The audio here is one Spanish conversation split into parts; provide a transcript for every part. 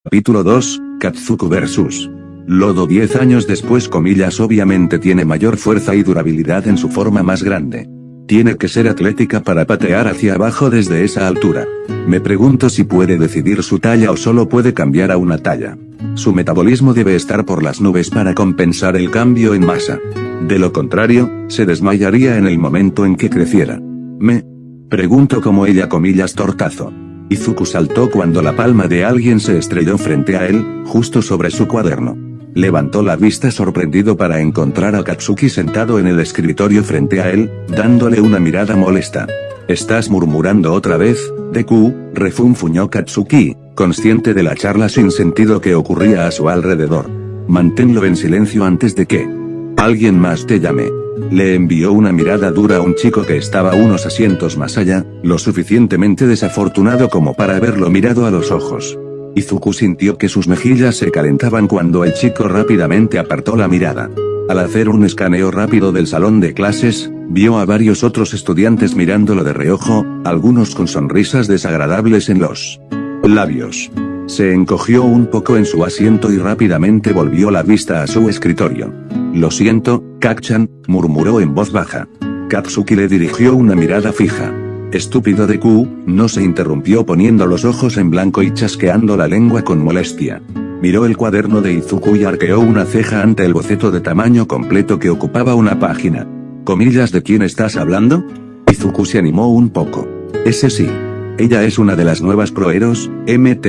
Capítulo 2, Katsuku vs. Lodo. 10 años después, comillas, obviamente tiene mayor fuerza y durabilidad en su forma más grande. Tiene que ser atlética para patear hacia abajo desde esa altura. Me pregunto si puede decidir su talla o solo puede cambiar a una talla. Su metabolismo debe estar por las nubes para compensar el cambio en masa. De lo contrario, se desmayaría en el momento en que creciera. Me pregunto cómo ella, comillas, tortazo. Izuku saltó cuando la palma de alguien se estrelló frente a él, justo sobre su cuaderno. Levantó la vista sorprendido para encontrar a Katsuki sentado en el escritorio frente a él, dándole una mirada molesta. ¿Estás murmurando otra vez, Deku?, refunfuñó Katsuki, consciente de la charla sin sentido que ocurría a su alrededor. Manténlo en silencio antes de que alguien más te llame. Le envió una mirada dura a un chico que estaba unos asientos más allá, lo suficientemente desafortunado como para haberlo mirado a los ojos. Izuku sintió que sus mejillas se calentaban cuando el chico rápidamente apartó la mirada. Al hacer un escaneo rápido del salón de clases, vio a varios otros estudiantes mirándolo de reojo, algunos con sonrisas desagradables en los labios. Se encogió un poco en su asiento y rápidamente volvió la vista a su escritorio. Lo siento, Kak-chan, murmuró en voz baja. Katsuki le dirigió una mirada fija. Estúpido Deku, no, se interrumpió poniendo los ojos en blanco y chasqueando la lengua con molestia. Miró el cuaderno de Izuku y arqueó una ceja ante el boceto de tamaño completo que ocupaba una página. Comillas, ¿de quién estás hablando? Izuku se animó un poco. Ese sí. Ella es una de las nuevas proeros, Mt.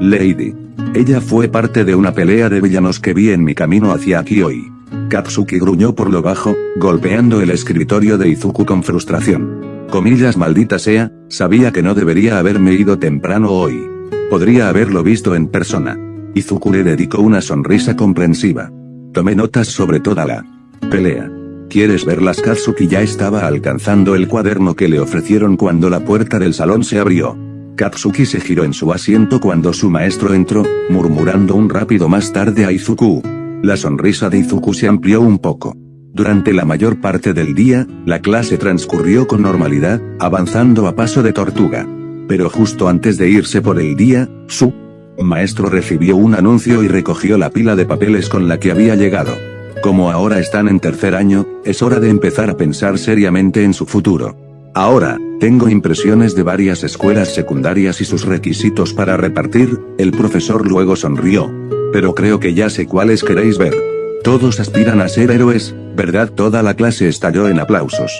Lady. Ella fue parte de una pelea de villanos que vi en mi camino hacia aquí hoy. Katsuki gruñó por lo bajo, golpeando el escritorio de Izuku con frustración. Comillas, maldita sea, sabía que no debería haberme ido temprano hoy. Podría haberlo visto en persona. Izuku le dedicó una sonrisa comprensiva. Tomé notas sobre toda la pelea. ¿Quieres verlas? Katsuki ya estaba alcanzando el cuaderno que le ofrecieron cuando la puerta del salón se abrió. Katsuki se giró en su asiento cuando su maestro entró, murmurando un rápido más tarde a Izuku. La sonrisa de Izuku se amplió un poco. Durante la mayor parte del día, la clase transcurrió con normalidad, avanzando a paso de tortuga. Pero justo antes de irse por el día, su maestro recibió un anuncio y recogió la pila de papeles con la que había llegado. Como ahora están en tercer año, es hora de empezar a pensar seriamente en su futuro. Ahora, tengo impresiones de varias escuelas secundarias y sus requisitos para repartir, el profesor luego sonrió. Pero creo que ya sé cuáles queréis ver. Todos aspiran a ser héroes, ¿verdad? Toda la clase estalló en aplausos.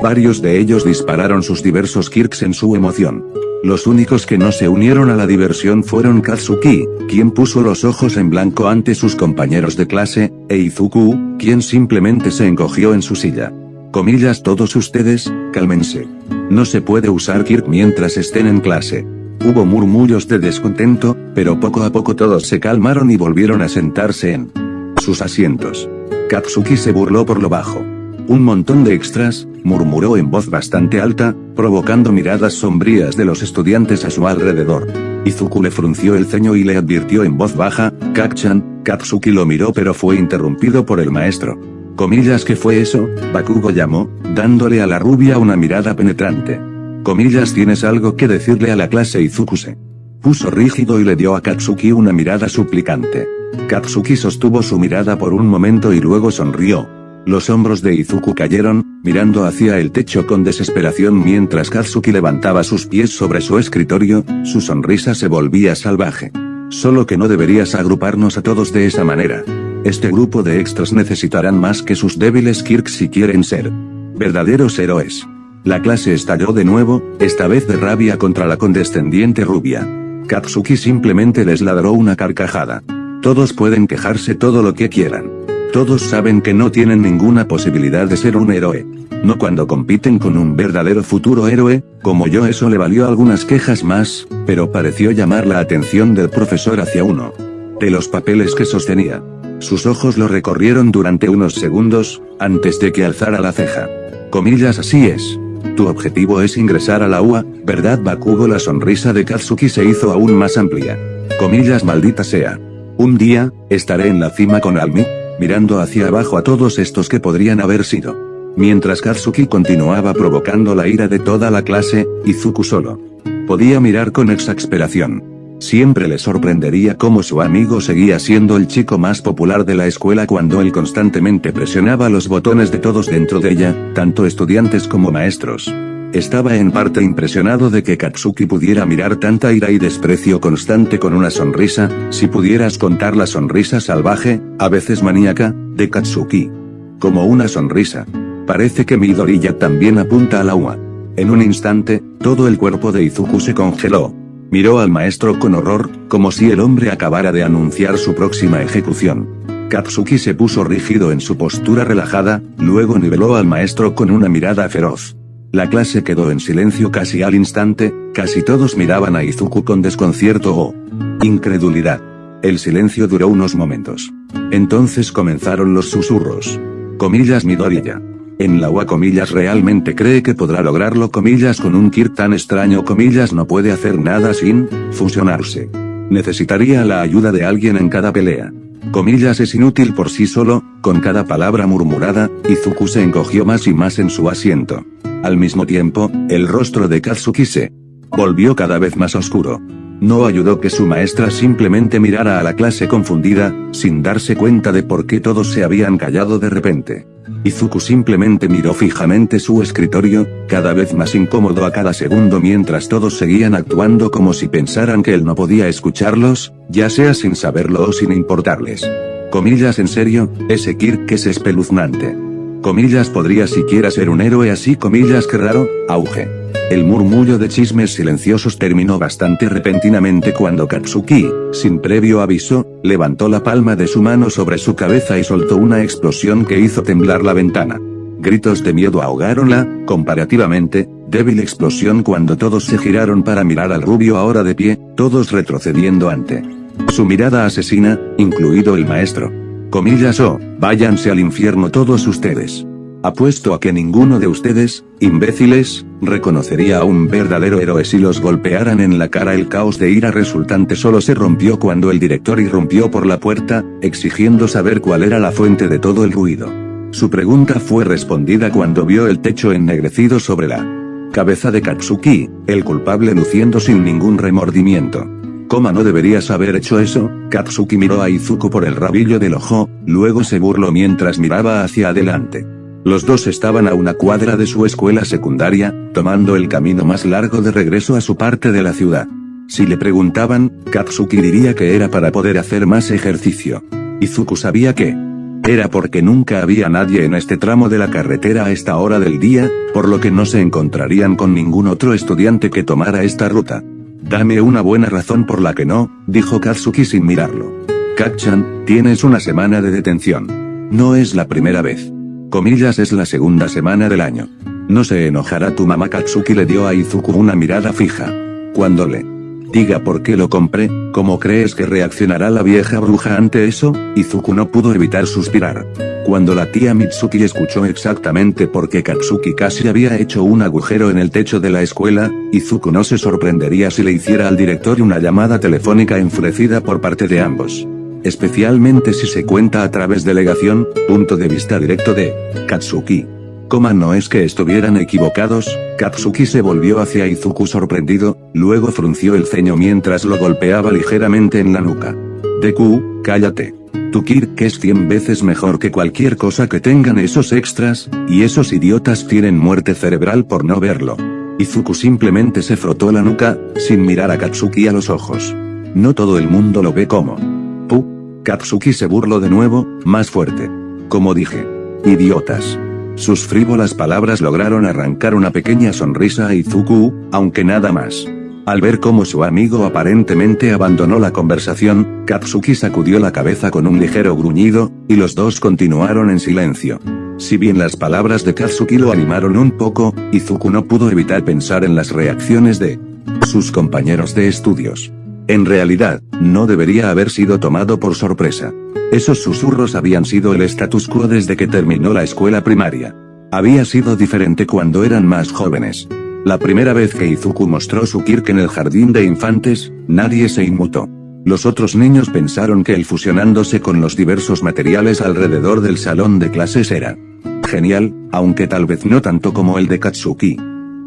Varios de ellos dispararon sus diversos kirks en su emoción. Los únicos que no se unieron a la diversión fueron Katsuki, quien puso los ojos en blanco ante sus compañeros de clase, e Izuku, quien simplemente se encogió en su silla. Comillas, todos ustedes, cálmense. No se puede usar kirk mientras estén en clase. Hubo murmullos de descontento, pero poco a poco todos se calmaron y volvieron a sentarse en sus asientos. Katsuki se burló por lo bajo. Un montón de extras, murmuró en voz bastante alta, provocando miradas sombrías de los estudiantes a su alrededor. Izuku le frunció el ceño y le advirtió en voz baja, Kak-chan. Katsuki lo miró pero fue interrumpido por el maestro. Comillas, ¿qué fue eso? Bakugo llamó, dándole a la rubia una mirada penetrante. Comillas, ¿tienes algo que decirle a la clase? Izuku se puso rígido y le dio a Katsuki una mirada suplicante. Katsuki sostuvo su mirada por un momento y luego sonrió. Los hombros de Izuku cayeron, mirando hacia el techo con desesperación mientras Katsuki levantaba sus pies sobre su escritorio, su sonrisa se volvía salvaje. Solo que no deberías agruparnos a todos de esa manera. Este grupo de extras necesitarán más que sus débiles kirks si quieren ser verdaderos héroes. La clase estalló de nuevo, esta vez de rabia contra la condescendiente rubia. Katsuki simplemente les ladró una carcajada. Todos pueden quejarse todo lo que quieran. Todos saben que no tienen ninguna posibilidad de ser un héroe. No cuando compiten con un verdadero futuro héroe, como yo. Eso le valió algunas quejas más, pero pareció llamar la atención del profesor hacia uno de los papeles que sostenía. Sus ojos lo recorrieron durante unos segundos, antes de que alzara la ceja. Comillas, así es. Tu objetivo es ingresar a la UA, ¿verdad? Bakugo. La sonrisa de Katsuki se hizo aún más amplia. Comillas, maldita sea. Un día, estaré en la cima con Almi, mirando hacia abajo a todos estos que podrían haber sido. Mientras Katsuki continuaba provocando la ira de toda la clase, Izuku solo podía mirar con exasperación. Siempre le sorprendería cómo su amigo seguía siendo el chico más popular de la escuela cuando él constantemente presionaba los botones de todos dentro de ella, tanto estudiantes como maestros. Estaba en parte impresionado de que Katsuki pudiera mirar tanta ira y desprecio constante con una sonrisa, si pudieras contar la sonrisa salvaje, a veces maníaca, de Katsuki. Como una sonrisa. Parece que Midoriya también apunta al agua. En un instante, todo el cuerpo de Izuku se congeló. Miró al maestro con horror, como si el hombre acabara de anunciar su próxima ejecución. Katsuki se puso rígido en su postura relajada, luego niveló al maestro con una mirada feroz. La clase quedó en silencio casi al instante, casi todos miraban a Izuku con desconcierto o incredulidad. El silencio duró unos momentos. Entonces comenzaron los susurros. Comillas Midoriya. En la UA comillas realmente cree que podrá lograrlo comillas con un Kirk tan extraño comillas no puede hacer nada sin fusionarse. Necesitaría la ayuda de alguien en cada pelea. Comillas es inútil por sí solo, con cada palabra murmurada, Izuku se encogió más y más en su asiento. Al mismo tiempo, el rostro de Katsuki se volvió cada vez más oscuro. No ayudó que su maestra simplemente mirara a la clase confundida, sin darse cuenta de por qué todos se habían callado de repente. Izuku simplemente miró fijamente su escritorio, cada vez más incómodo a cada segundo mientras todos seguían actuando como si pensaran que él no podía escucharlos, ya sea sin saberlo o sin importarles. Comillas en serio, ese Kirk es espeluznante. Comillas podría siquiera ser un héroe así comillas qué raro, auge. El murmullo de chismes silenciosos terminó bastante repentinamente cuando Katsuki, sin previo aviso, levantó la palma de su mano sobre su cabeza y soltó una explosión que hizo temblar la ventana. Gritos de miedo ahogaron la, comparativamente, débil explosión cuando todos se giraron para mirar al rubio ahora de pie, todos retrocediendo ante su mirada asesina, incluido el maestro. Comillas váyanse al infierno todos ustedes. Apuesto a que ninguno de ustedes, imbéciles, reconocería a un verdadero héroe si los golpearan en la cara. El caos de ira resultante solo se rompió cuando el director irrumpió por la puerta, exigiendo saber cuál era la fuente de todo el ruido. Su pregunta fue respondida cuando vio el techo ennegrecido sobre la cabeza de Katsuki, el culpable luciendo sin ningún remordimiento. ¿Cómo no deberías haber hecho eso? Katsuki miró a Izuku por el rabillo del ojo, luego se burló mientras miraba hacia adelante. Los dos estaban a una cuadra de su escuela secundaria, tomando el camino más largo de regreso a su parte de la ciudad. Si le preguntaban, Katsuki diría que era para poder hacer más ejercicio. Izuku sabía que era porque nunca había nadie en este tramo de la carretera a esta hora del día, por lo que no se encontrarían con ningún otro estudiante que tomara esta ruta. Dame una buena razón por la que no, dijo Katsuki sin mirarlo. Kat-chan, tienes una semana de detención. No es la primera vez. Comillas es la segunda semana del año. No se enojará tu mamá. Katsuki le dio a Izuku una mirada fija. Cuando le diga por qué lo compré, ¿cómo crees que reaccionará la vieja bruja ante eso? Izuku no pudo evitar suspirar. Cuando la tía Mitsuki escuchó exactamente por qué Katsuki casi había hecho un agujero en el techo de la escuela, Izuku no se sorprendería si le hiciera al director una llamada telefónica enfurecida por parte de ambos. Especialmente si se cuenta a través de delegación, punto de vista directo de Katsuki. ¿Cómo no es que estuvieran equivocados? Katsuki se volvió hacia Izuku sorprendido, luego frunció el ceño mientras lo golpeaba ligeramente en la nuca. Deku, cállate. Tu Kirk es 100 veces mejor que cualquier cosa que tengan esos extras, y esos idiotas tienen muerte cerebral por no verlo. Izuku simplemente se frotó la nuca, sin mirar a Katsuki a los ojos. No todo el mundo lo ve como Katsuki se burló de nuevo, más fuerte. Como dije. Idiotas. Sus frívolas palabras lograron arrancar una pequeña sonrisa a Izuku, aunque nada más. Al ver cómo su amigo aparentemente abandonó la conversación, Katsuki sacudió la cabeza con un ligero gruñido, y los dos continuaron en silencio. Si bien las palabras de Katsuki lo animaron un poco, Izuku no pudo evitar pensar en las reacciones de sus compañeros de estudios. En realidad, no debería haber sido tomado por sorpresa. Esos susurros habían sido el status quo desde que terminó la escuela primaria. Había sido diferente cuando eran más jóvenes. La primera vez que Izuku mostró su Kirk en el jardín de infantes, nadie se inmutó. Los otros niños pensaron que el fusionándose con los diversos materiales alrededor del salón de clases era genial, aunque tal vez no tanto como el de Katsuki.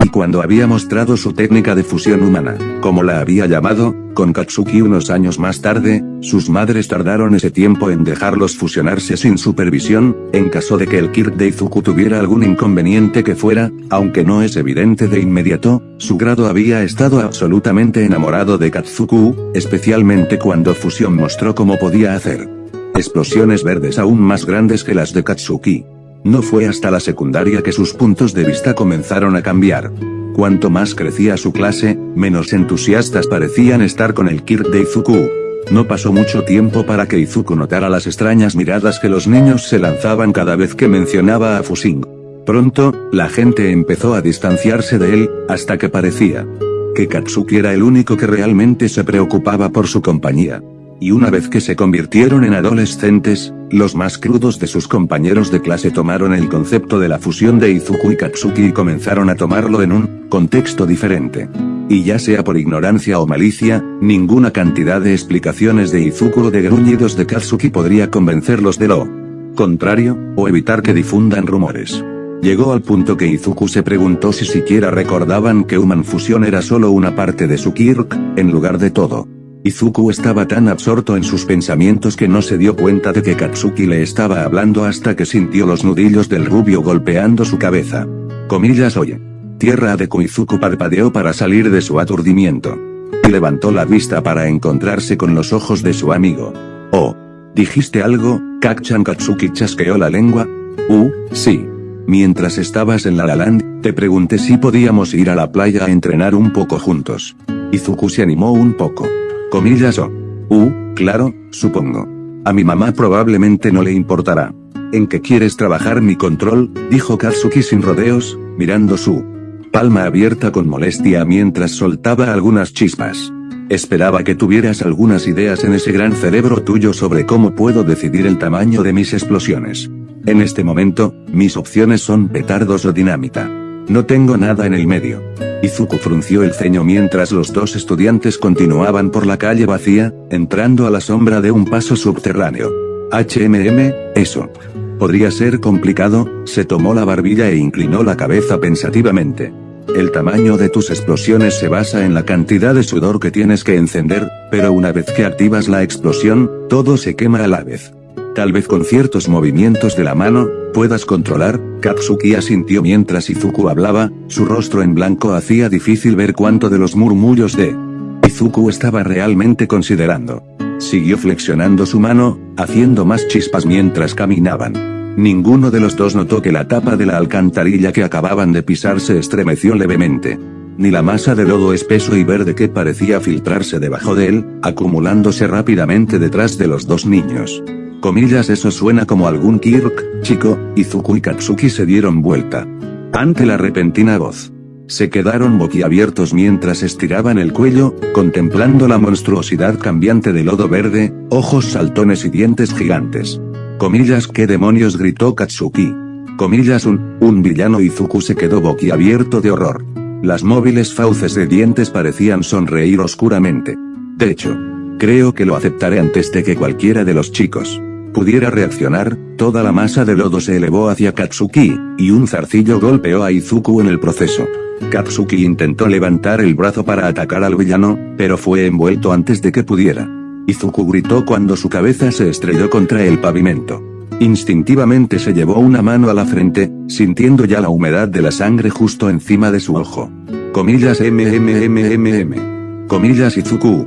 Y cuando había mostrado su técnica de fusión humana, como la había llamado, con Katsuki unos años más tarde, sus madres tardaron ese tiempo en dejarlos fusionarse sin supervisión, en caso de que el Kirk de Izuku tuviera algún inconveniente que fuera, aunque no es evidente de inmediato, su grado había estado absolutamente enamorado de Katsuku, especialmente cuando Fusión mostró cómo podía hacer explosiones verdes aún más grandes que las de Katsuki. No fue hasta la secundaria que sus puntos de vista comenzaron a cambiar. Cuanto más crecía su clase, menos entusiastas parecían estar con el Kirk de Izuku. No pasó mucho tiempo para que Izuku notara las extrañas miradas que los niños se lanzaban cada vez que mencionaba a Fusin. Pronto, la gente empezó a distanciarse de él, hasta que parecía que Katsuki era el único que realmente se preocupaba por su compañía. Y una vez que se convirtieron en adolescentes, los más crudos de sus compañeros de clase tomaron el concepto de la fusión de Izuku y Katsuki y comenzaron a tomarlo en un contexto diferente. Y ya sea por ignorancia o malicia, ninguna cantidad de explicaciones de Izuku o de gruñidos de Katsuki podría convencerlos de lo contrario, o evitar que difundan rumores. Llegó al punto que Izuku se preguntó si siquiera recordaban que Human Fusion era solo una parte de su Kirk, en lugar de todo. Izuku estaba tan absorto en sus pensamientos que no se dio cuenta de que Katsuki le estaba hablando hasta que sintió los nudillos del rubio golpeando su cabeza. Oye. Tierra de Izuku parpadeó para salir de su aturdimiento. Y levantó la vista para encontrarse con los ojos de su amigo. Oh. ¿Dijiste algo, Kacchan? Katsuki chasqueó la lengua. Sí. Mientras estabas en La Land, te pregunté si podíamos ir a la playa a entrenar un poco juntos. Izuku se animó un poco. Claro, supongo. A mi mamá probablemente no le importará. ¿En qué quieres trabajar mi control?, dijo Katsuki sin rodeos, mirando su palma abierta con molestia mientras soltaba algunas chispas. Esperaba que tuvieras algunas ideas en ese gran cerebro tuyo sobre cómo puedo decidir el tamaño de mis explosiones. En este momento, mis opciones son petardos o dinamita. No tengo nada en el medio. Izuku frunció el ceño mientras los dos estudiantes continuaban por la calle vacía, entrando a la sombra de un paso subterráneo. Eso podría ser complicado. Se tomó la barbilla e inclinó la cabeza pensativamente. El tamaño de tus explosiones se basa en la cantidad de sudor que tienes que encender, pero una vez que activas la explosión, todo se quema a la vez. Tal vez con ciertos movimientos de la mano, puedas controlar. Katsuki asintió mientras Izuku hablaba, su rostro en blanco hacía difícil ver cuánto de los murmullos de Izuku estaba realmente considerando. Siguió flexionando su mano, haciendo más chispas mientras caminaban. Ninguno de los dos notó que la tapa de la alcantarilla que acababan de pisar se estremeció levemente. Ni la masa de lodo espeso y verde que parecía filtrarse debajo de él, acumulándose rápidamente detrás de los dos niños. Eso suena como algún Kirk, chico. Izuku y Katsuki se dieron vuelta ante la repentina voz. Se quedaron boquiabiertos mientras estiraban el cuello, contemplando la monstruosidad cambiante de lodo verde, ojos saltones y dientes gigantes. ¿Qué demonios?, gritó Katsuki. Un villano. Izuku se quedó boquiabierto de horror. Las móviles fauces de dientes parecían sonreír oscuramente. De hecho, creo que lo aceptaré antes de que cualquiera de los chicos pudiera reaccionar. Toda la masa de lodo se elevó hacia Katsuki, y un zarcillo golpeó a Izuku en el proceso. Katsuki intentó levantar el brazo para atacar al villano, pero fue envuelto antes de que pudiera. Izuku gritó cuando su cabeza se estrelló contra el pavimento. Instintivamente se llevó una mano a la frente, sintiendo ya la humedad de la sangre justo encima de su ojo. Izuku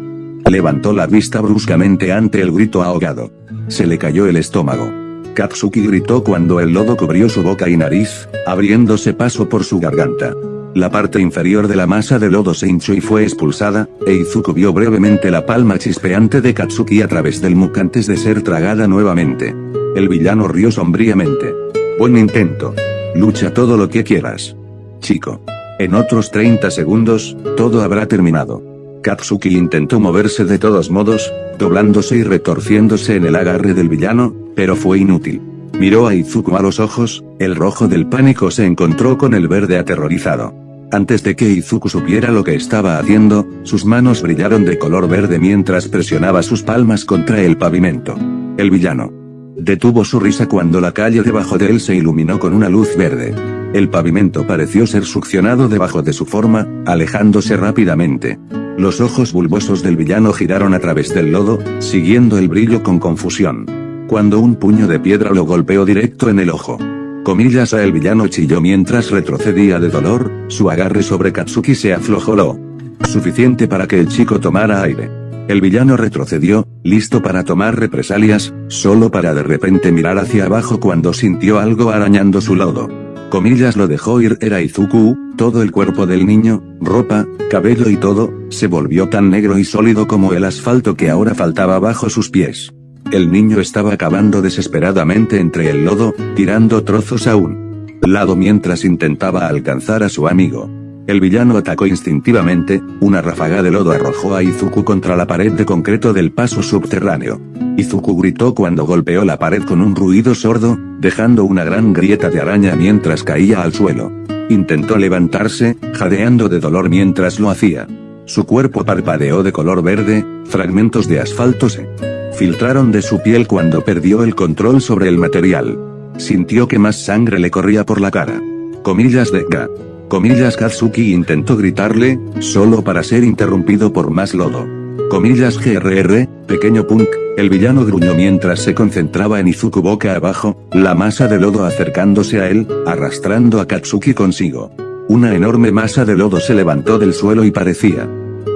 levantó la vista bruscamente ante el grito ahogado. Se le cayó el estómago. Katsuki gritó cuando el lodo cubrió su boca y nariz, abriéndose paso por su garganta. La parte inferior de la masa de lodo se hinchó y fue expulsada, e Izuku vio brevemente la palma chispeante de Katsuki a través del muck antes de ser tragada nuevamente. El villano rió sombríamente. Buen intento. Lucha todo lo que quieras, chico. En otros 30 segundos, todo habrá terminado. Katsuki intentó moverse de todos modos, doblándose y retorciéndose en el agarre del villano, pero fue inútil. Miró a Izuku a los ojos, el rojo del pánico se encontró con el verde aterrorizado. Antes de que Izuku supiera lo que estaba haciendo, sus manos brillaron de color verde mientras presionaba sus palmas contra el pavimento. El villano detuvo su risa cuando la calle debajo de él se iluminó con una luz verde. El pavimento pareció ser succionado debajo de su forma, alejándose rápidamente. Los ojos bulbosos del villano giraron a través del lodo, siguiendo el brillo con confusión. Cuando un puño de piedra lo golpeó directo en el ojo. Comillas a el villano chilló mientras retrocedía de dolor, su agarre sobre Katsuki se aflojó lo suficiente para que el chico tomara aire. El villano retrocedió, listo para tomar represalias, solo para de repente mirar hacia abajo cuando sintió algo arañando su lodo. Comillas lo dejó ir, era Izuku, todo el cuerpo del niño, ropa, cabello y todo, se volvió tan negro y sólido como el asfalto que ahora faltaba bajo sus pies. El niño estaba cavando desesperadamente entre el lodo, tirando trozos a un lado mientras intentaba alcanzar a su amigo. El villano atacó instintivamente, una ráfaga de lodo arrojó a Izuku contra la pared de concreto del paso subterráneo. Izuku gritó cuando golpeó la pared con un ruido sordo, dejando una gran grieta de araña mientras caía al suelo. Intentó levantarse, jadeando de dolor mientras lo hacía. Su cuerpo parpadeó de color verde, fragmentos de asfalto se filtraron de su piel cuando perdió el control sobre el material. Sintió que más sangre le corría por la cara. Comillas de K. Comillas Katsuki intentó gritarle, solo para ser interrumpido por más lodo. Comillas GRR, pequeño punk, el villano gruñó mientras se concentraba en Izuku boca abajo, la masa de lodo acercándose a él, arrastrando a Katsuki consigo. Una enorme masa de lodo se levantó del suelo y parecía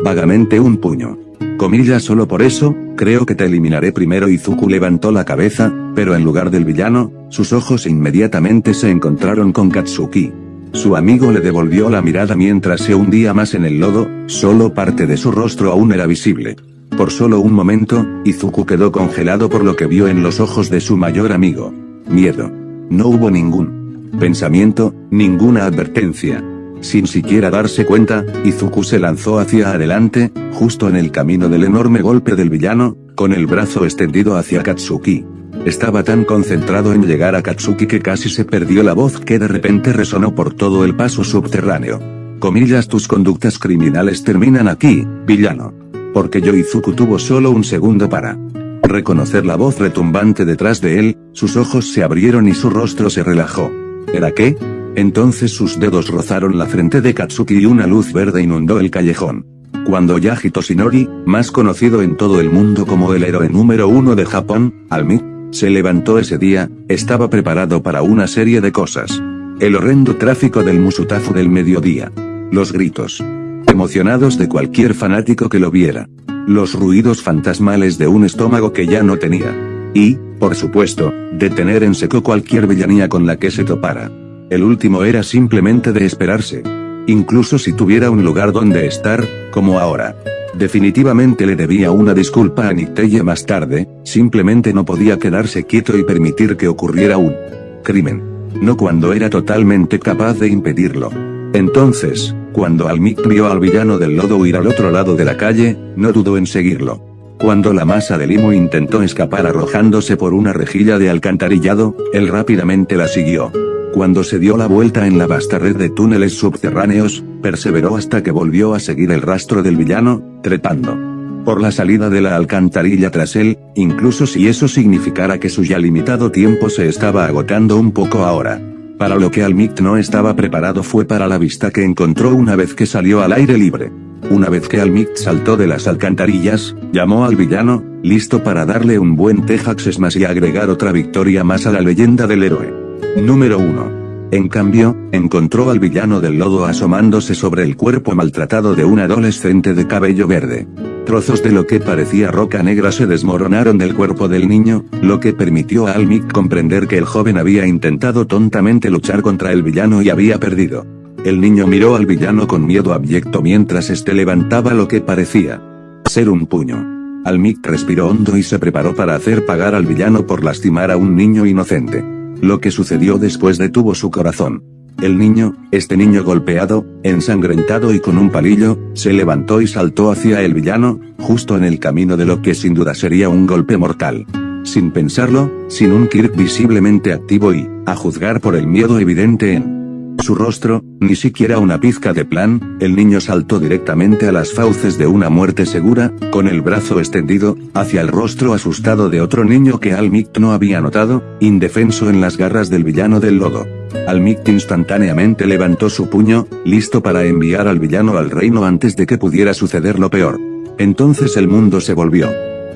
vagamente un puño. Comillas solo por eso, creo que te eliminaré primero. Izuku levantó la cabeza, pero en lugar del villano, sus ojos inmediatamente se encontraron con Katsuki. Su amigo le devolvió la mirada mientras se hundía más en el lodo, solo parte de su rostro aún era visible. Por solo un momento, Izuku quedó congelado por lo que vio en los ojos de su mayor amigo. Miedo. No hubo ningún pensamiento, ninguna advertencia. Sin siquiera darse cuenta, Izuku se lanzó hacia adelante, justo en el camino del enorme golpe del villano, con el brazo extendido hacia Katsuki. Estaba tan concentrado en llegar a Katsuki que casi se perdió la voz que de repente resonó por todo el paso subterráneo. Comillas tus conductas criminales terminan aquí, villano. Porque Izuku tuvo solo un segundo para reconocer la voz retumbante detrás de él, sus ojos se abrieron y su rostro se relajó. ¿Era qué? Entonces sus dedos rozaron la frente de Katsuki y una luz verde inundó el callejón. Cuando Yaji Toshinori, más conocido en todo el mundo como el héroe número 1 de Japón, Almi, se levantó ese día, estaba preparado para una serie de cosas. El horrendo tráfico del Musutafu del mediodía. Los gritos emocionados de cualquier fanático que lo viera. Los ruidos fantasmales de un estómago que ya no tenía. Y, por supuesto, detener en seco cualquier villanía con la que se topara. El último era simplemente de esperarse. Incluso si tuviera un lugar donde estar, como ahora. Definitivamente le debía una disculpa a Nicteye más tarde, simplemente no podía quedarse quieto y permitir que ocurriera un crimen. No cuando era totalmente capaz de impedirlo. Entonces, cuando Almik vio al villano del lodo huir al otro lado de la calle, no dudó en seguirlo. Cuando la masa de limo intentó escapar arrojándose por una rejilla de alcantarillado, él rápidamente la siguió. Cuando se dio la vuelta en la vasta red de túneles subterráneos, perseveró hasta que volvió a seguir el rastro del villano, trepando por la salida de la alcantarilla tras él, incluso si eso significara que su ya limitado tiempo se estaba agotando un poco ahora. Para lo que Almik no estaba preparado fue para la vista que encontró una vez que salió al aire libre. Una vez que Almik saltó de las alcantarillas, llamó al villano, listo para darle un buen Tejaxes más y agregar otra victoria más a la leyenda del héroe. Número 1. En cambio, encontró al villano del lodo asomándose sobre el cuerpo maltratado de un adolescente de cabello verde. Trozos de lo que parecía roca negra se desmoronaron del cuerpo del niño, lo que permitió a Almik comprender que el joven había intentado tontamente luchar contra el villano y había perdido. El niño miró al villano con miedo abyecto mientras este levantaba lo que parecía ser un puño. Almik respiró hondo y se preparó para hacer pagar al villano por lastimar a un niño inocente. Lo que sucedió después detuvo su corazón. El niño, este niño golpeado, ensangrentado y con un palillo, se levantó y saltó hacia el villano, justo en el camino de lo que sin duda sería un golpe mortal. Sin pensarlo, sin un Kirk visiblemente activo y, a juzgar por el miedo evidente en su rostro, ni siquiera una pizca de plan, el niño saltó directamente a las fauces de una muerte segura, con el brazo extendido, hacia el rostro asustado de otro niño que Almik no había notado, indefenso en las garras del villano del lodo. Almict instantáneamente levantó su puño, listo para enviar al villano al reino antes de que pudiera suceder lo peor. Entonces el mundo se volvió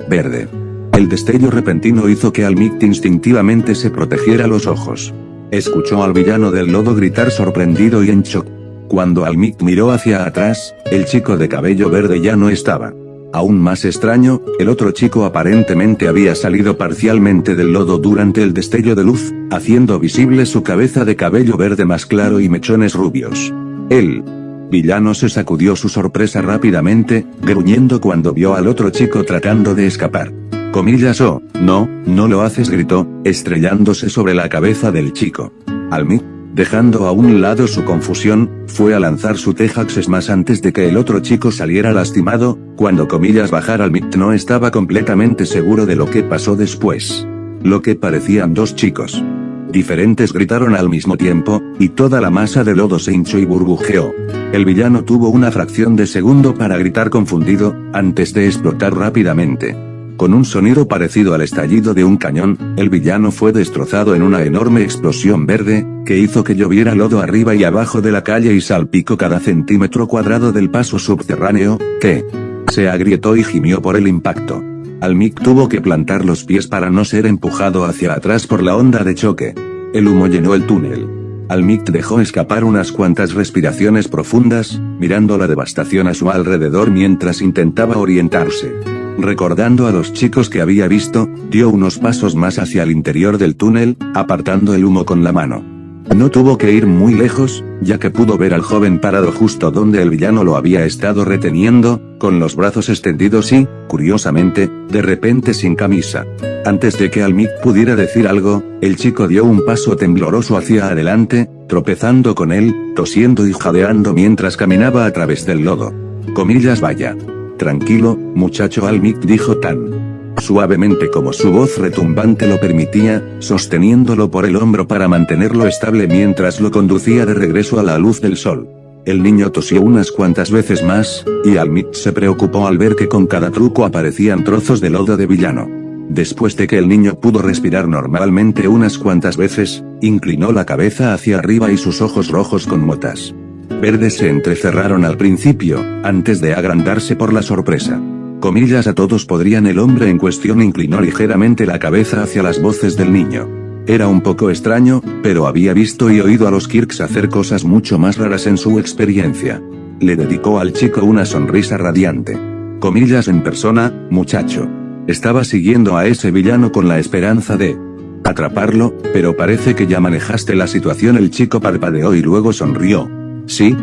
verde. El destello repentino hizo que Almict instintivamente se protegiera los ojos. Escuchó al villano del lodo gritar sorprendido y en shock. Cuando Almict miró hacia atrás, el chico de cabello verde ya no estaba. Aún más extraño, el otro chico aparentemente había salido parcialmente del lodo durante el destello de luz, haciendo visible su cabeza de cabello verde más claro y mechones rubios. El villano se sacudió su sorpresa rápidamente, gruñendo cuando vio al otro chico tratando de escapar. Comillas, oh, no lo haces, gritó, estrellándose sobre la cabeza del chico. Almict, dejando a un lado su confusión, fue a lanzar su T-Axis más antes de que el otro chico saliera lastimado. Cuando comillas bajar, Almict no estaba completamente seguro de lo que pasó después. Lo que parecían dos chicos diferentes gritaron al mismo tiempo, y toda la masa de lodo se hinchó y burbujeó. El villano tuvo una fracción de segundo para gritar confundido, antes de explotar rápidamente. Con un sonido parecido al estallido de un cañón, el villano fue destrozado en una enorme explosión verde, que hizo que lloviera lodo arriba y abajo de la calle y salpicó cada centímetro cuadrado del paso subterráneo, que se agrietó y gimió por el impacto. Almict tuvo que plantar los pies para no ser empujado hacia atrás por la onda de choque. El humo llenó el túnel. Almict dejó escapar unas cuantas respiraciones profundas, mirando la devastación a su alrededor mientras intentaba orientarse. Recordando a los chicos que había visto, dio unos pasos más hacia el interior del túnel, apartando el humo con la mano. No tuvo que ir muy lejos, ya que pudo ver al joven parado justo donde el villano lo había estado reteniendo, con los brazos extendidos y, curiosamente, de repente sin camisa. Antes de que Almict pudiera decir algo, el chico dio un paso tembloroso hacia adelante, tropezando con él, tosiendo y jadeando mientras caminaba a través del lodo. Comillas, vaya. Tranquilo, muchacho, Almict dijo tan suavemente como su voz retumbante lo permitía, sosteniéndolo por el hombro para mantenerlo estable mientras lo conducía de regreso a la luz del sol. El niño tosió unas cuantas veces más, y Almict se preocupó al ver que con cada truco aparecían trozos de lodo de villano. Después de que el niño pudo respirar normalmente unas cuantas veces, inclinó la cabeza hacia arriba y sus ojos rojos con motas verdes se entrecerraron al principio, antes de agrandarse por la sorpresa. Comillas, a todos podrían. El hombre en cuestión inclinó ligeramente la cabeza hacia las voces del niño. Era un poco extraño, pero había visto y oído a los Kirks hacer cosas mucho más raras en su experiencia. Le dedicó al chico una sonrisa radiante. Comillas, en persona, muchacho. Estaba siguiendo a ese villano con la esperanza de atraparlo, pero parece que ya manejaste la situación. El chico parpadeó y luego sonrió. Sí,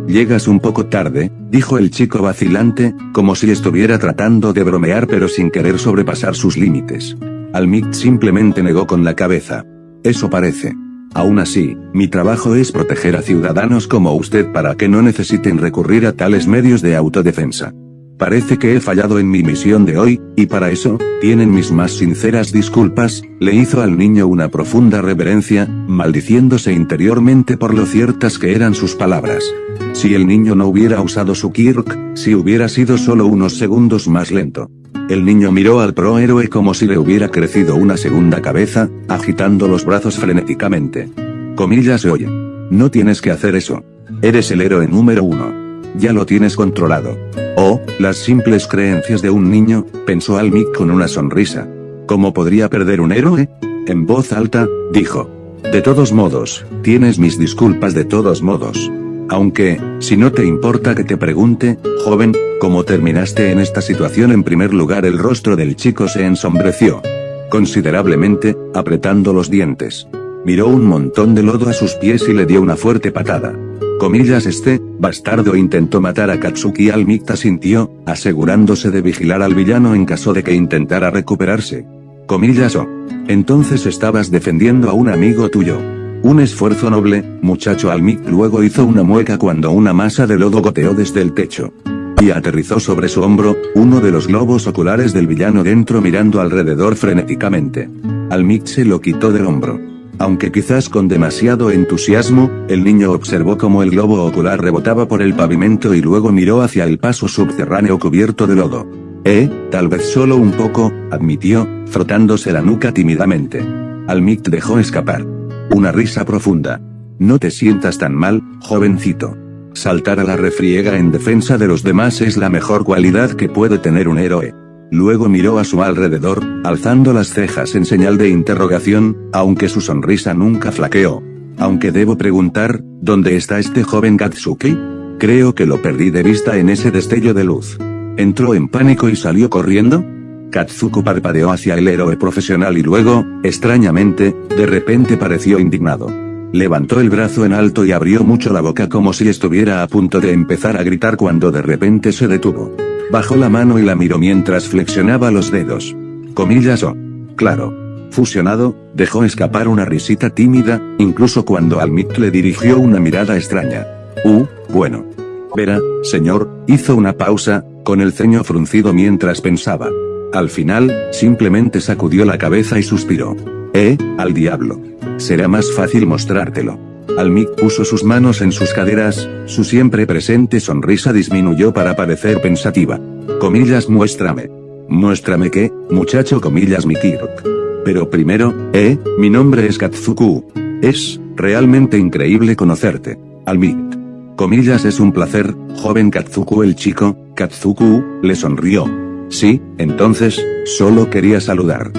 llegas un poco tarde, dijo el chico vacilante, como si estuviera tratando de bromear pero sin querer sobrepasar sus límites. Almict simplemente negó con la cabeza. Eso parece. Aún así, mi trabajo es proteger a ciudadanos como usted para que no necesiten recurrir a tales medios de autodefensa. Parece que he fallado en mi misión de hoy, y para eso, tienen mis más sinceras disculpas. Le hizo al niño una profunda reverencia, maldiciéndose interiormente por lo ciertas que eran sus palabras. Si el niño no hubiera usado su Kirk, si hubiera sido solo unos segundos más lento. El niño miró al prohéroe como si le hubiera crecido una segunda cabeza, agitando los brazos frenéticamente. Comillas, oye. No tienes que hacer eso. Eres el héroe número 1. Ya lo tienes controlado. Oh, las simples creencias de un niño, pensó Almict con una sonrisa. ¿Cómo podría perder un héroe? En voz alta, dijo. De todos modos, tienes mis disculpas de todos modos. Aunque, si no te importa que te pregunte, joven, ¿cómo terminaste en esta situación? En primer lugar, el rostro del chico se ensombreció considerablemente, apretando los dientes. Miró un montón de lodo a sus pies y le dio una fuerte patada. Comillas, este bastardo intentó matar a Katsuki. Almict asintió, asegurándose de vigilar al villano en caso de que intentara recuperarse. Comillas, oh. Entonces estabas defendiendo a un amigo tuyo. Un esfuerzo noble, muchacho. Almict luego hizo una mueca cuando una masa de lodo goteó desde el techo y aterrizó sobre su hombro, uno de los globos oculares del villano dentro mirando alrededor frenéticamente. Almict se lo quitó del hombro. Aunque quizás con demasiado entusiasmo, el niño observó cómo el globo ocular rebotaba por el pavimento y luego miró hacia el paso subterráneo cubierto de lodo. Tal vez solo un poco, admitió, frotándose la nuca tímidamente. Almict dejó escapar Una risa profunda. No te sientas tan mal, jovencito. Saltar a la refriega en defensa de los demás es la mejor cualidad que puede tener un héroe. Luego miró a su alrededor, alzando las cejas en señal de interrogación, aunque su sonrisa nunca flaqueó. Aunque debo preguntar, ¿dónde está este joven Katsuki? Creo que lo perdí de vista en ese destello de luz. ¿Entró en pánico y salió corriendo? Katsuku parpadeó hacia el héroe profesional y luego, extrañamente, de repente pareció indignado. Levantó el brazo en alto y abrió mucho la boca como si estuviera a punto de empezar a gritar cuando de repente se detuvo. Bajó la mano y la miró mientras flexionaba los dedos. Comillas claro. Fusionado, dejó escapar una risita tímida, incluso cuando Almit le dirigió una mirada extraña. Bueno. Verá, señor, hizo una pausa, con el ceño fruncido mientras pensaba. Al final, simplemente sacudió la cabeza y suspiró. Al diablo. Será más fácil mostrártelo. Almit puso sus manos en sus caderas, su siempre presente sonrisa disminuyó para parecer pensativa. Comillas, muéstrame. ¿Muéstrame qué, muchacho? Comillas, mi Kirk. Pero primero, mi nombre es Katsuku. Es realmente increíble conocerte, Almit. Comillas, es un placer, joven Katsuku. El chico, Katsuku, le sonrió. Sí, entonces, solo quería saludar.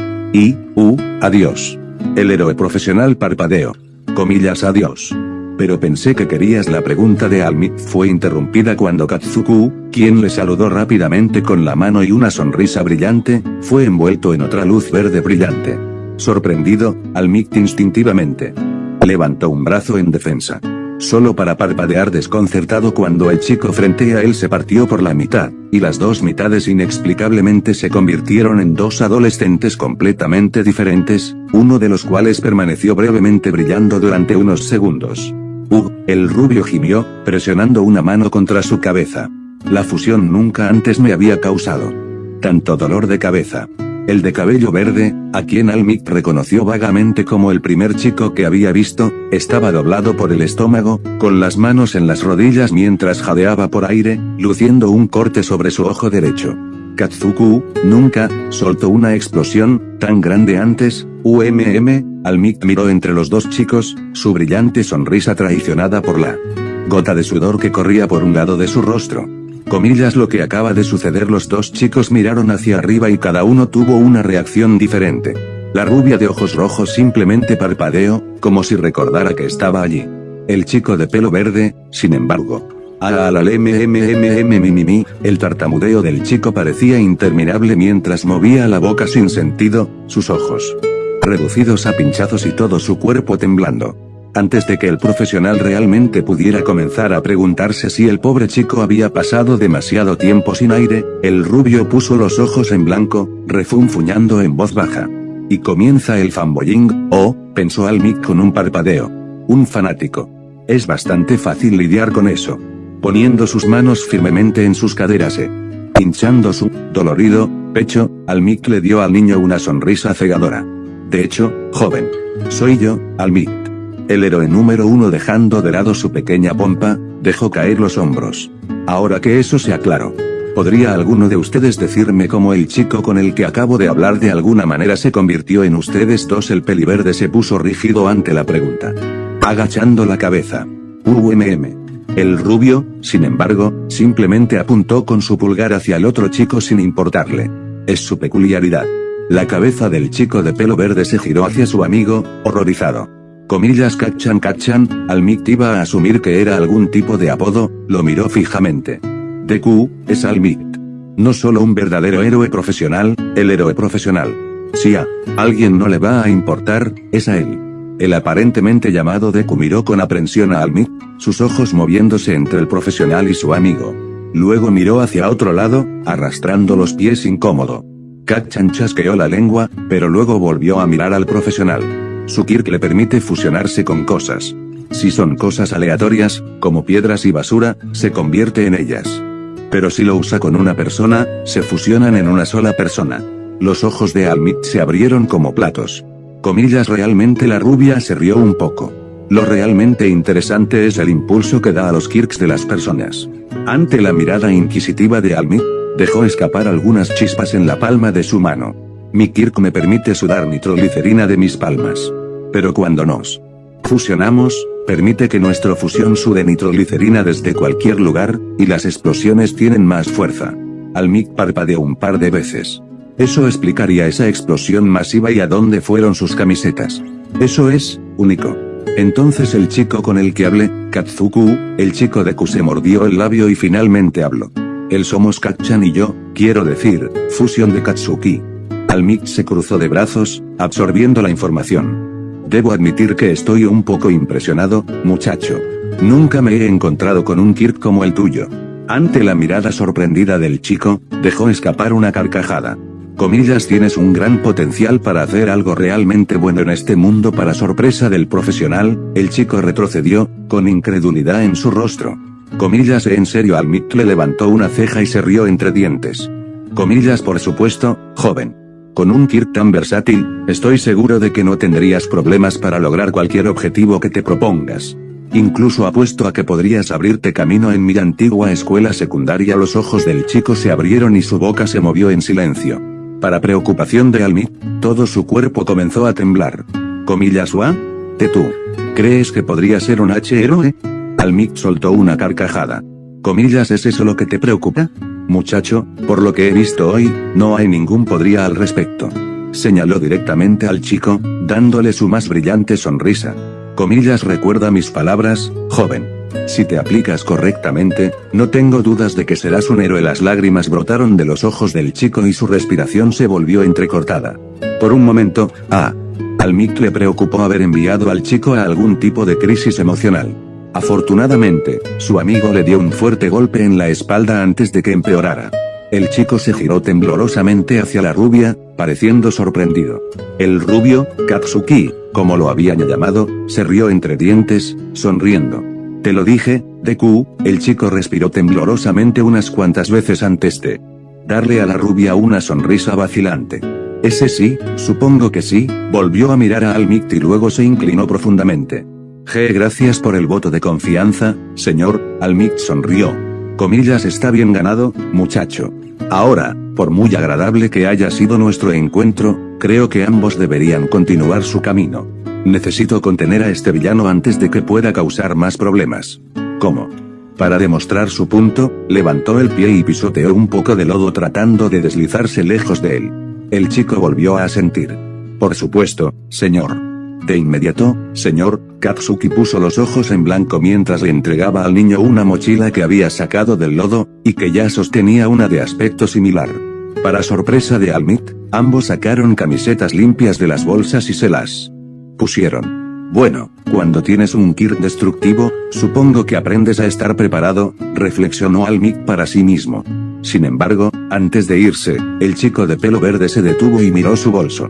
Adiós. El héroe profesional parpadeó. Comillas, adiós. Pero pensé que querías. La pregunta de Almit fue interrumpida cuando Katsuku, quien le saludó rápidamente con la mano y una sonrisa brillante, fue envuelto en otra luz verde brillante. Sorprendido, Almit instintivamente levantó un brazo en defensa. Solo para parpadear desconcertado cuando el chico frente a él se partió por la mitad, y las dos mitades inexplicablemente se convirtieron en dos adolescentes completamente diferentes, uno de los cuales permaneció brevemente brillando durante unos segundos. El rubio gimió, presionando una mano contra su cabeza. La fusión nunca antes me había causado tanto dolor de cabeza. El de cabello verde, a quien Almit reconoció vagamente como el primer chico que había visto, estaba doblado por el estómago, con las manos en las rodillas mientras jadeaba por aire, luciendo un corte sobre su ojo derecho. Katsuku, nunca, soltó una explosión, tan grande antes, Almit miró entre los dos chicos, su brillante sonrisa traicionada por la gota de sudor que corría por un lado de su rostro. Comillas, lo que acaba de suceder. Los dos chicos miraron hacia arriba y cada uno tuvo una reacción diferente. La rubia de ojos rojos simplemente parpadeó, como si recordara que estaba allí. El chico de pelo verde, sin embargo. El tartamudeo del chico parecía interminable mientras movía la boca sin sentido, sus ojos reducidos a pinchazos y todo su cuerpo temblando. Antes de que el profesional realmente pudiera comenzar a preguntarse si el pobre chico había pasado demasiado tiempo sin aire, el rubio puso los ojos en blanco, refunfuñando en voz baja. Y comienza el fanboying, pensó Almit con un parpadeo. Un fanático. Es bastante fácil lidiar con eso. Poniendo sus manos firmemente en sus caderas hinchando su dolorido pecho, Almit le dio al niño una sonrisa cegadora. De hecho, joven. Soy yo, Almit. El héroe número 1, dejando de lado su pequeña pompa, dejó caer los hombros. Ahora que eso se aclaró, ¿podría alguno de ustedes decirme cómo el chico con el que acabo de hablar de alguna manera se convirtió en ustedes dos? El peliverde se puso rígido ante la pregunta, agachando la cabeza. El rubio, sin embargo, simplemente apuntó con su pulgar hacia el otro chico sin importarle. Es su peculiaridad. La cabeza del chico de pelo verde se giró hacia su amigo, horrorizado. Comillas, Kachan, Almit iba a asumir que era algún tipo de apodo, lo miró fijamente. Deku, es Almit. No solo un verdadero héroe profesional, el héroe profesional. Si a alguien no le va a importar, es a él. El aparentemente llamado Deku miró con aprensión a Almit, sus ojos moviéndose entre el profesional y su amigo. Luego miró hacia otro lado, arrastrando los pies incómodo. Kachan chasqueó la lengua, pero luego volvió a mirar al profesional. Su Kirk le permite fusionarse con cosas. Si son cosas aleatorias, como piedras y basura, se convierte en ellas. Pero si lo usa con una persona, se fusionan en una sola persona. Los ojos de Almit se abrieron como platos. Comillas, realmente la rubia se rió un poco. Lo realmente interesante es el impulso que da a los Kirks de las personas. Ante la mirada inquisitiva de Almit, dejó escapar algunas chispas en la palma de su mano. Mi Kirk me permite sudar nitroglicerina de mis palmas. Pero cuando nos Fusionamos, permite que nuestro fusión sude nitroglicerina desde cualquier lugar, y las explosiones tienen más fuerza. Almik parpadeó un par de veces. Eso explicaría esa explosión masiva y a dónde fueron sus camisetas. Eso es, único. Entonces el chico con el que hablé, Katsuku, el chico de Q se mordió el labio y finalmente habló. Él somos Kacchan y yo, quiero decir, fusión de Katsuki. Almik se cruzó de brazos, absorbiendo la información. Debo admitir que estoy un poco impresionado, muchacho. Nunca me he encontrado con un Kirk como el tuyo. Ante la mirada sorprendida del chico, dejó escapar una carcajada. Comillas, tienes un gran potencial para hacer algo realmente bueno en este mundo. Para sorpresa del profesional, el chico retrocedió, con incredulidad en su rostro. Comillas, en serio. Almik le levantó una ceja y se rió entre dientes. Comillas, por supuesto, joven. Con un Kirk tan versátil, estoy seguro de que no tendrías problemas para lograr cualquier objetivo que te propongas. Incluso apuesto a que podrías abrirte camino en mi antigua escuela secundaria. Los ojos del chico se abrieron y su boca se movió en silencio. Para preocupación de Almik, todo su cuerpo comenzó a temblar. Comillas, ¿Wa? ¿Tú crees que podría ser un H-héroe? Almik soltó una carcajada. Comillas, ¿es eso lo que te preocupa? Muchacho, por lo que he visto hoy, no hay ningún podría al respecto. Señaló directamente al chico, dándole su más brillante sonrisa. Comillas, recuerda mis palabras, joven. Si te aplicas correctamente, no tengo dudas de que serás un héroe. Las lágrimas brotaron de los ojos del chico y su respiración se volvió entrecortada. Por un momento, Almik le preocupó haber enviado al chico a algún tipo de crisis emocional. Afortunadamente, su amigo le dio un fuerte golpe en la espalda antes de que empeorara. El chico se giró temblorosamente hacia la rubia, pareciendo sorprendido. El rubio, Katsuki, como lo habían llamado, se rió entre dientes, sonriendo. Te lo dije, Deku. El chico respiró temblorosamente unas cuantas veces antes de darle a la rubia una sonrisa vacilante. Ese sí, supongo que sí. Volvió a mirar a Almik y luego se inclinó profundamente. Gracias por el voto de confianza, señor. Almik sonrió. Comillas, está bien ganado, muchacho. Ahora, por muy agradable que haya sido nuestro encuentro, creo que ambos deberían continuar su camino. Necesito contener a este villano antes de que pueda causar más problemas. ¿Cómo? Para demostrar su punto, levantó el pie y pisoteó un poco de lodo tratando de deslizarse lejos de él. El chico volvió a asentir. Por supuesto, señor. De inmediato, señor. Katsuki puso los ojos en blanco mientras le entregaba al niño una mochila que había sacado del lodo, y que ya sostenía una de aspecto similar. Para sorpresa de Almik, ambos sacaron camisetas limpias de las bolsas y se las pusieron. Bueno, cuando tienes un Kirk destructivo, supongo que aprendes a estar preparado, reflexionó Almik para sí mismo. Sin embargo, antes de irse, el chico de pelo verde se detuvo y miró su bolso.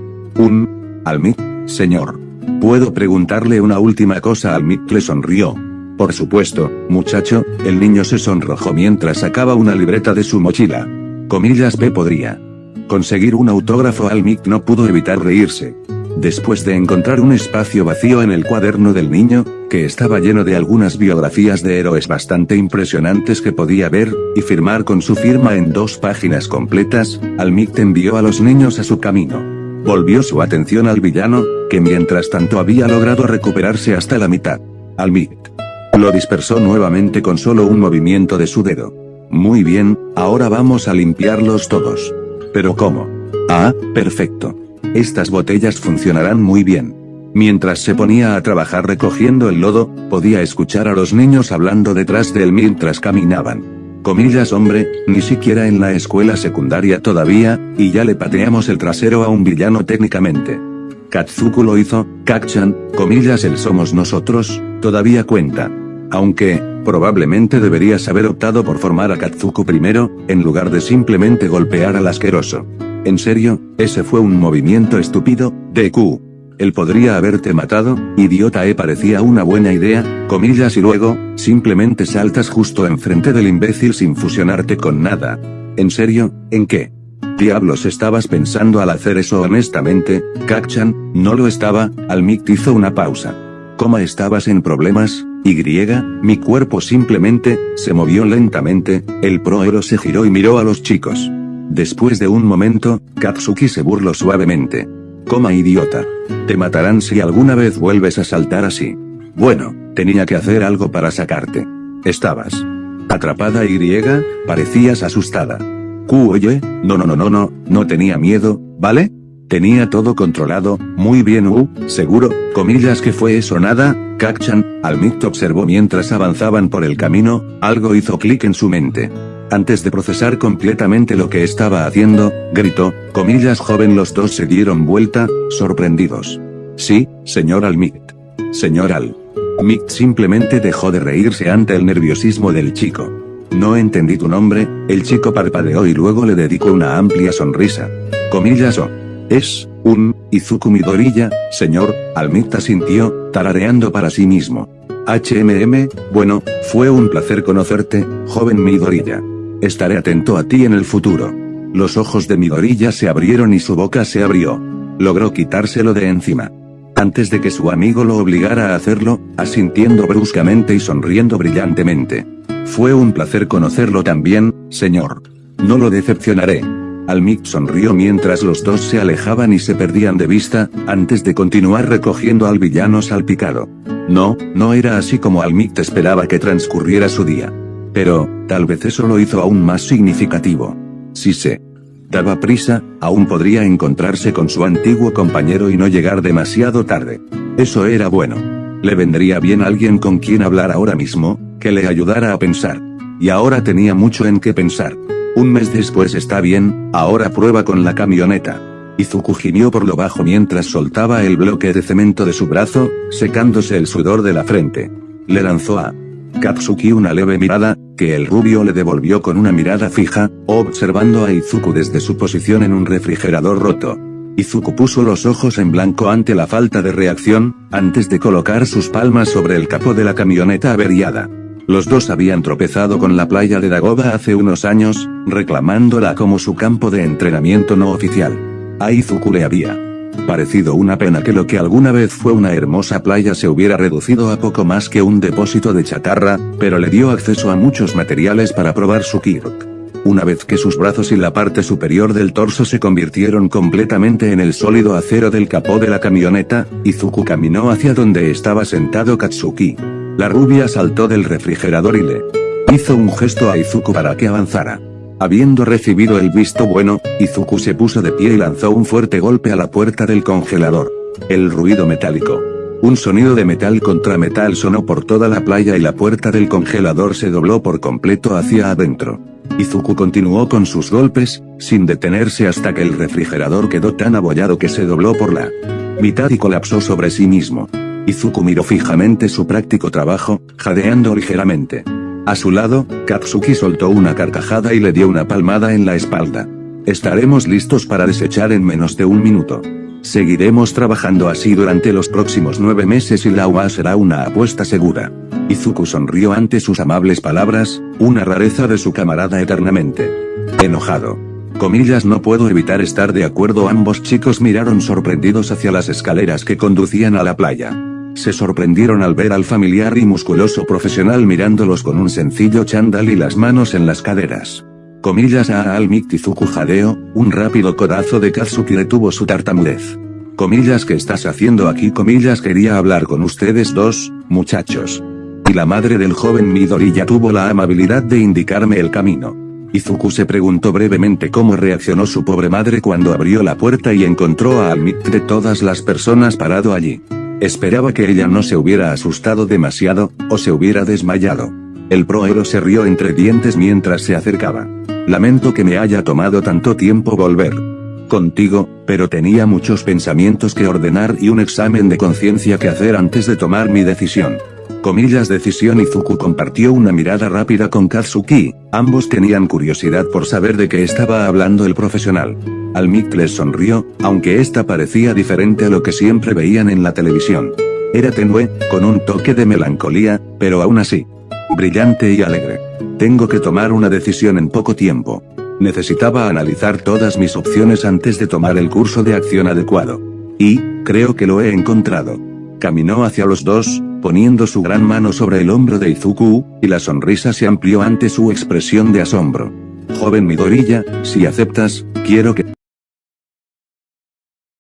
Almik, señor. ¿Puedo preguntarle una última cosa? Almik le sonrió. Por supuesto, muchacho. El niño se sonrojó mientras sacaba una libreta de su mochila. Comillas, podría conseguir un autógrafo. Almik no pudo evitar reírse. Después de encontrar un espacio vacío en el cuaderno del niño, que estaba lleno de algunas biografías de héroes bastante impresionantes que podía ver, y firmar con su firma en 2 páginas completas, Almik envió a los niños a su camino. Volvió su atención al villano, que mientras tanto había logrado recuperarse hasta la mitad. Almik lo dispersó nuevamente con solo un movimiento de su dedo. Muy bien, ahora vamos a limpiarlos todos. ¿Pero cómo? Perfecto. Estas botellas funcionarán muy bien. Mientras se ponía a trabajar recogiendo el lodo, podía escuchar a los niños hablando detrás de él mientras caminaban. Comillas, hombre, ni siquiera en la escuela secundaria todavía, y ya le pateamos el trasero a un villano técnicamente. Katsuku lo hizo. Kacchan, comillas, el somos nosotros, todavía cuenta. Aunque, probablemente deberías haber optado por formar a Katsuku primero, en lugar de simplemente golpear al asqueroso. En serio, ese fue un movimiento estúpido, Deku. Él podría haberte matado, idiota. Parecía una buena idea, comillas, y luego, simplemente saltas justo enfrente del imbécil sin fusionarte con nada. ¿En serio? ¿En qué diablos estabas pensando al hacer eso? Honestamente, Kacchan, no lo estaba. Almik hizo una pausa. ¿Cómo estabas en problemas? Mi cuerpo simplemente se movió lentamente. El prohéroe se giró y miró a los chicos. Después de un momento, Katsuki se burló suavemente. Coma idiota. Te matarán si alguna vez vuelves a saltar así. Bueno, tenía que hacer algo para sacarte. Estabas atrapada y parecías asustada. Oye, no tenía miedo, ¿vale? Tenía todo controlado, muy bien, seguro, comillas que fue eso nada, Kacchan, Almit observó mientras avanzaban por el camino, algo hizo clic en su mente. Antes de procesar completamente lo que estaba haciendo, gritó, comillas joven los dos se dieron vuelta, sorprendidos. Sí, señor Almit. Señor Almit simplemente dejó de reírse ante el nerviosismo del chico. No entendí tu nombre, el chico parpadeó y luego le dedicó una amplia sonrisa. Comillas es Izuku Midoriya, señor, Almit asintió, tarareando para sí mismo. Bueno, fue un placer conocerte, joven Midoriya. Estaré atento a ti en el futuro. Los ojos de Midoriya se abrieron y su boca se abrió. Logró quitárselo de encima. Antes de que su amigo lo obligara a hacerlo, asintiendo bruscamente y sonriendo brillantemente. Fue un placer conocerlo también, señor. No lo decepcionaré. Almit sonrió mientras los dos se alejaban y se perdían de vista, antes de continuar recogiendo al villano salpicado. No era así como Almit esperaba que transcurriera su día. Pero, tal vez eso lo hizo aún más significativo. Si se daba prisa, aún podría encontrarse con su antiguo compañero y no llegar demasiado tarde. Eso era bueno. Le vendría bien alguien con quien hablar ahora mismo, que le ayudara a pensar. Y ahora tenía mucho en qué pensar. Un mes después está bien, ahora prueba con la camioneta. Izuku gimió por lo bajo mientras soltaba el bloque de cemento de su brazo, secándose el sudor de la frente. Le lanzó a Katsuki una leve mirada, que el rubio le devolvió con una mirada fija, observando a Izuku desde su posición en un refrigerador roto. Izuku puso los ojos en blanco ante la falta de reacción, antes de colocar sus palmas sobre el capó de la camioneta averiada. Los dos habían tropezado con la playa de Dagoba hace unos años, reclamándola como su campo de entrenamiento no oficial. A Izuku le había parecido una pena que lo que alguna vez fue una hermosa playa se hubiera reducido a poco más que un depósito de chatarra, pero le dio acceso a muchos materiales para probar su Kirk. Una vez que sus brazos y la parte superior del torso se convirtieron completamente en el sólido acero del capó de la camioneta, Izuku caminó hacia donde estaba sentado Katsuki. La rubia saltó del refrigerador y le hizo un gesto a Izuku para que avanzara. Habiendo recibido el visto bueno, Izuku se puso de pie y lanzó un fuerte golpe a la puerta del congelador. El ruido metálico. Un sonido de metal contra metal sonó por toda la playa y la puerta del congelador se dobló por completo hacia adentro. Izuku continuó con sus golpes, sin detenerse hasta que el refrigerador quedó tan abollado que se dobló por la mitad y colapsó sobre sí mismo. Izuku miró fijamente su práctico trabajo, jadeando ligeramente. A su lado, Katsuki soltó una carcajada y le dio una palmada en la espalda. Estaremos listos para desechar en menos de un minuto. Seguiremos trabajando así durante los próximos 9 meses y la UA será una apuesta segura. Izuku sonrió ante sus amables palabras, una rareza de su camarada eternamente enojado. Comillas no puedo evitar estar de acuerdo. Ambos chicos miraron sorprendidos hacia las escaleras que conducían a la playa. Se sorprendieron al ver al familiar y musculoso profesional mirándolos con un sencillo chándal y las manos en las caderas. Comillas a Almit. Izuku jadeó, un rápido codazo de Katsuki retuvo su tartamudez. Comillas ¿qué estás haciendo aquí? Comillas quería hablar con ustedes dos, muchachos. Y la madre del joven Midoriya tuvo la amabilidad de indicarme el camino. Izuku se preguntó brevemente cómo reaccionó su pobre madre cuando abrió la puerta y encontró a Almit de todas las personas parado allí. Esperaba que ella no se hubiera asustado demasiado, o se hubiera desmayado. El proero se rió entre dientes mientras se acercaba. Lamento que me haya tomado tanto tiempo volver contigo, pero tenía muchos pensamientos que ordenar y un examen de conciencia que hacer antes de tomar mi decisión. Comillas decisión. Izuku compartió una mirada rápida con Katsuki, ambos tenían curiosidad por saber de qué estaba hablando el profesional. Almit les sonrió, aunque esta parecía diferente a lo que siempre veían en la televisión. Era tenue, con un toque de melancolía, pero aún así brillante y alegre. Tengo que tomar una decisión en poco tiempo. Necesitaba analizar todas mis opciones antes de tomar el curso de acción adecuado. Y, creo que lo he encontrado. Caminó hacia los dos, poniendo su gran mano sobre el hombro de Izuku, y la sonrisa se amplió ante su expresión de asombro. Joven Midoriya, si aceptas, quiero que